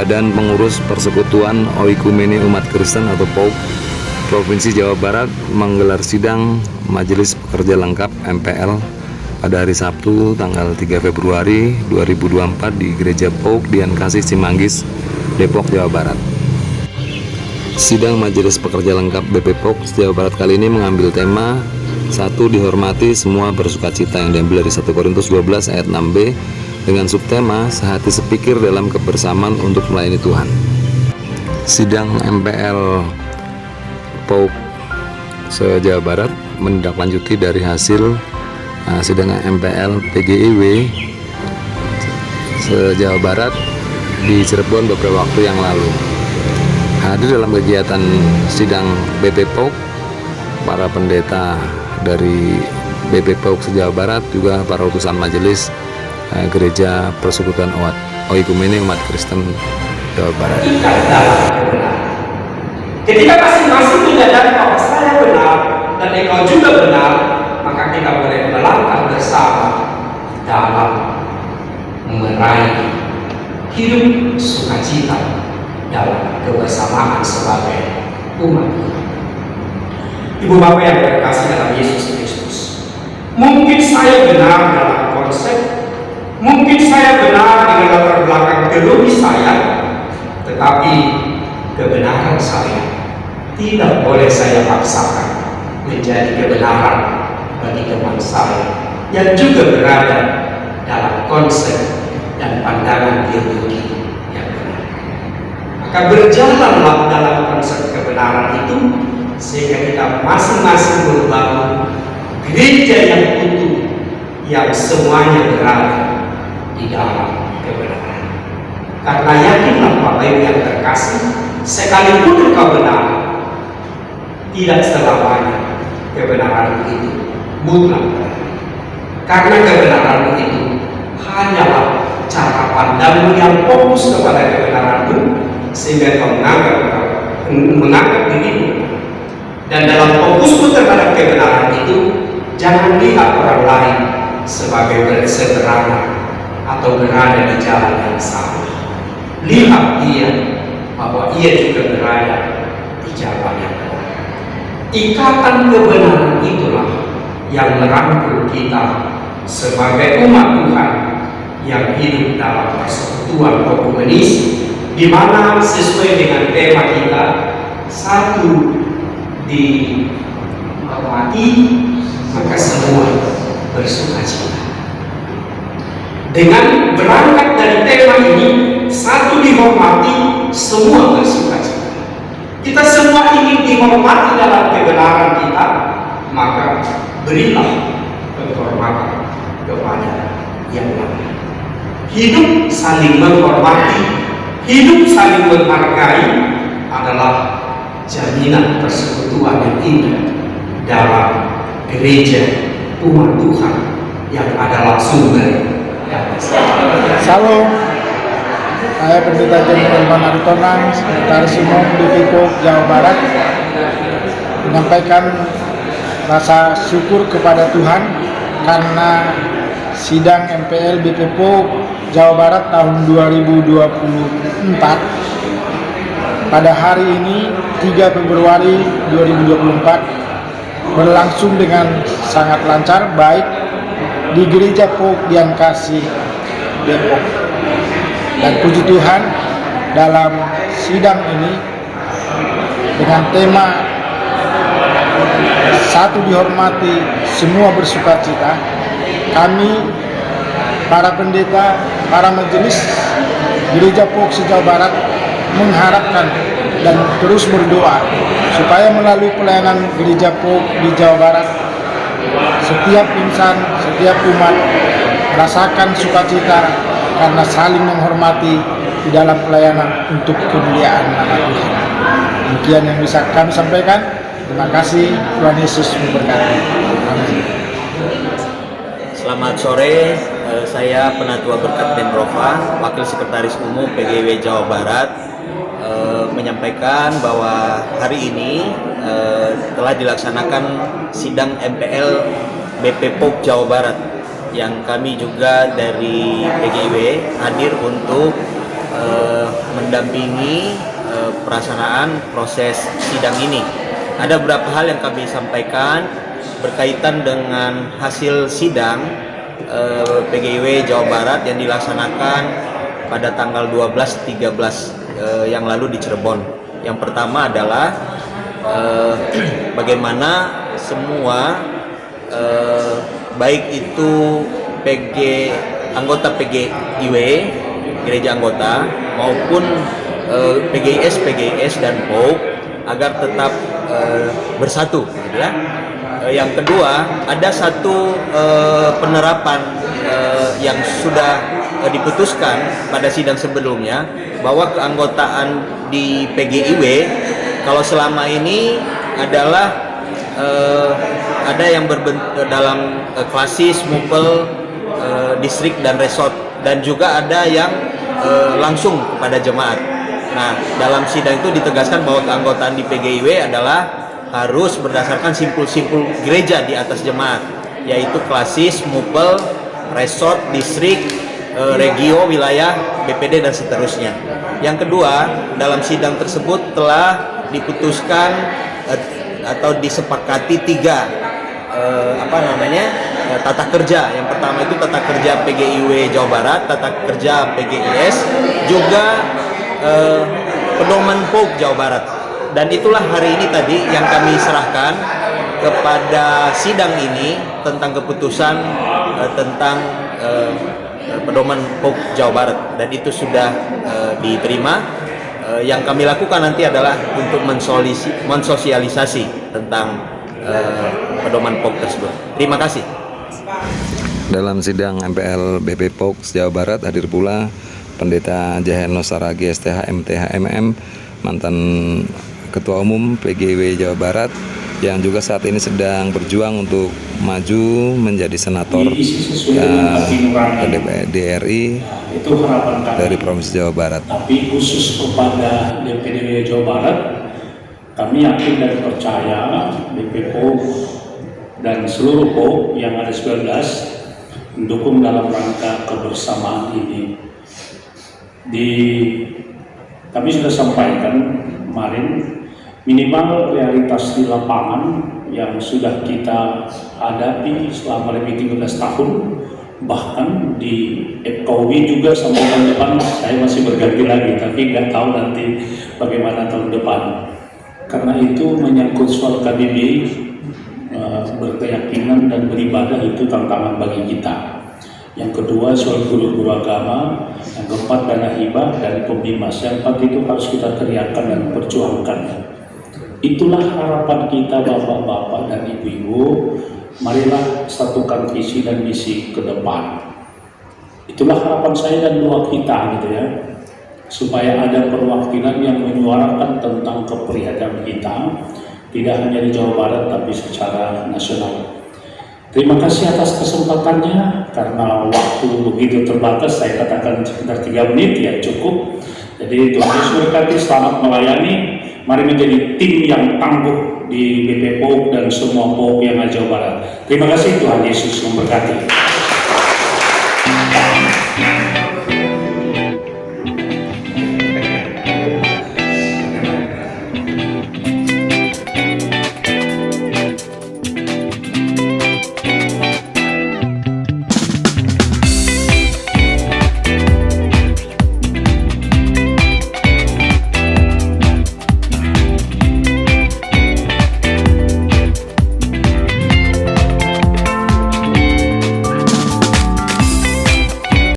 Badan Pengurus Persekutuan Oikumene Umat Kristen atau POUK Provinsi Jawa Barat menggelar sidang Majelis Pekerja Lengkap MPL pada hari Sabtu tanggal 3 Februari 2024 di Gereja POUK Dian Kasih Cimanggis, Depok, Jawa Barat. Sidang Majelis Pekerja Lengkap BP POUK Jawa Barat kali ini mengambil tema 1. Dihormati semua bersukacita, yang diambil dari 1 Korintus 12 ayat 6b dengan subtema sehati sepikir dalam kebersamaan untuk melayani Tuhan. Sidang MPL POUK se-Jawa Barat menindaklanjuti dari hasil sidang MPL PGIW se-Jawa Barat di Cirebon beberapa waktu yang lalu. Hadir dalam kegiatan sidang BP POUK para pendeta dari BP POUK se-Jawa Barat, juga para utusan majelis Gereja Persekutuan Oikumene Umat Kristen Jawa Barat. Ketika masing-masing menyadari bahwa saya benar dan engkau juga benar, maka kita boleh melangkah bersama dalam meraih hidup sukacita dalam kebersamaan sebagai umat Tuhan. Ibu bapak yang terkasih dalam Yesus Kristus, mungkin saya benar dalam konsep, mungkin saya benar dengan latar belakang teologi saya, tetapi kebenaran saya tidak boleh saya paksakan menjadi kebenaran bagi teman saya yang juga berada dalam konsep dan pandangan teologi yang benar. Maka berjalanlah dalam konsep kebenaran itu sehingga kita masing-masing membangun gereja yang utuh yang semuanya berada di dalam kebenaran. Karena yakinlah Bapak Ibu yang terkasih, sekalipun engkau benar, tidak selamanya kebenaran itu mutlak benar. Karena kebenaran itu hanyalah cara pandangmu yang fokus kepada kebenaranmu, sehingga kau menganggap dirimu. Dan dalam fokusmu terhadap kebenaran itu, jangan lihat orang lain sebagai berseberangan atau berada di jalan yang sama. Lihat dia bahwa ia juga berada di jalan yang benar. Ikatan kebenaran itulah yang merangkul kita sebagai umat Tuhan yang hidup dalam persekutuan ekumenis, di mana sesuai dengan tema kita, 1. Dihormati, maka semua bersukacita. Dengan berangkat dari tema ini, 1. Dihormati, semua bersukacita. Kita semua ingin dihormati dalam kebenaran kita, maka berilah penghormatan kepada yang lain. Hidup saling menghormati, hidup saling menghargai adalah jaminan persekutuan yang indah dalam gereja umat Tuhan yang adalah sumber dan Salam, saya Pendeta Jenderal Manaritonang, Sekretaris Umum BP POUK Jawa Barat, menyampaikan rasa syukur kepada Tuhan karena sidang MPL BP POUK Jawa Barat tahun 2024 pada hari ini 3 Februari 2024 berlangsung dengan sangat lancar, baik di Gereja POUK Dian Kasih Depok. Dan puji Tuhan, dalam sidang ini dengan tema 1. Dihormati, semua bersukacita, kami para pendeta, para majelis Gereja POUK se-Jawa Barat mengharapkan dan terus berdoa supaya melalui pelayanan Gereja POUK di Jawa Barat, setiap insan, setiap umat merasakan sukacita karena saling menghormati di dalam pelayanan untuk kemuliaan nama Tuhan. Demikian yang bisa kami sampaikan. Terima kasih. Tuhan Yesus memberkati. Amin. Selamat sore, saya Penatua Berkat Benrova, Wakil Sekretaris Umum PGIW Jawa Barat, menyampaikan bahwa hari ini telah dilaksanakan sidang MPL BP POUK Jawa Barat, yang kami juga dari PGIW hadir untuk mendampingi pelaksanaan proses sidang ini. Ada beberapa hal yang kami sampaikan berkaitan dengan hasil sidang PGIW Jawa Barat yang dilaksanakan pada tanggal 12-13 yang lalu di Cirebon. Yang pertama adalah bagaimana semua baik itu anggota PGIW, gereja anggota, maupun PGIS dan POUK agar tetap bersatu, gitu ya. Yang kedua, ada satu penerapan yang sudah diputuskan pada sidang sebelumnya, bahwa keanggotaan di PGIW kalau selama ini adalah ada yang dalam klasis, mupel, distrik dan resort, dan juga ada yang langsung kepada jemaat. Nah, dalam sidang itu ditegaskan bahwa keanggotaan di PGIW adalah harus berdasarkan simpul-simpul gereja di atas jemaat, yaitu klasis, mupel, resort, distrik, regio, wilayah, BPD, dan seterusnya. Yang kedua, dalam sidang tersebut telah diputuskan atau disepakati tiga tata kerja. Yang pertama itu tata kerja PGIW Jawa Barat, tata kerja PGIS, juga pedoman POUK Jawa Barat. Dan itulah hari ini tadi yang kami serahkan kepada sidang ini tentang keputusan tentang pedoman POUK Jawa Barat, dan itu sudah diterima. Yang kami lakukan nanti adalah untuk mensosialisasi tentang pedoman POUK tersebut. Terima kasih. Dalam sidang MPL BP POUK Jawa Barat hadir pula Pendeta Jaheno Saragi STH MTH MM, mantan Ketua Umum PGIW Jawa Barat, yang juga saat ini sedang berjuang untuk maju menjadi senator ke DPD RI itu harapan kami dari Provinsi Jawa Barat. Tapi khusus kepada DPD Jawa Barat, kami yakin dan percaya DP POUK dan seluruh POUK yang ada 19 mendukung dalam rangka kebersamaan ini. Kami sudah sampaikan kemarin, minimal realitas di lapangan yang sudah kita hadapi selama lebih 13 tahun, bahkan di FKUI juga sampai tahun depan saya masih berganti lagi, tapi nggak tahu nanti bagaimana tahun depan. Karena itu menyangkut soal KBB, berkeyakinan dan beribadah itu tantangan bagi kita. Yang kedua soal guru-guru agama, yang keempat dana hibah dan pembimas. Yang empat itu harus kita teriakkan dan perjuangkan. Itulah harapan kita bapak-bapak dan ibu-ibu. Marilah satukan visi dan misi ke depan. Itulah harapan saya dan doa kita, gitu ya, supaya ada perwakilan yang menyuarakan tentang keprihatinan kita, tidak hanya di Jawa Barat tapi secara nasional. Terima kasih atas kesempatannya. Karena waktu begitu terbatas, saya katakan sekitar 3 menit ya cukup. Jadi Tuhan Yesus berkati, selamat melayani. Mari menjadi tim yang tangguh di BP POUK dan semua POUK yang ada Jawa Barat. Terima kasih, Tuhan Yesus memberkati.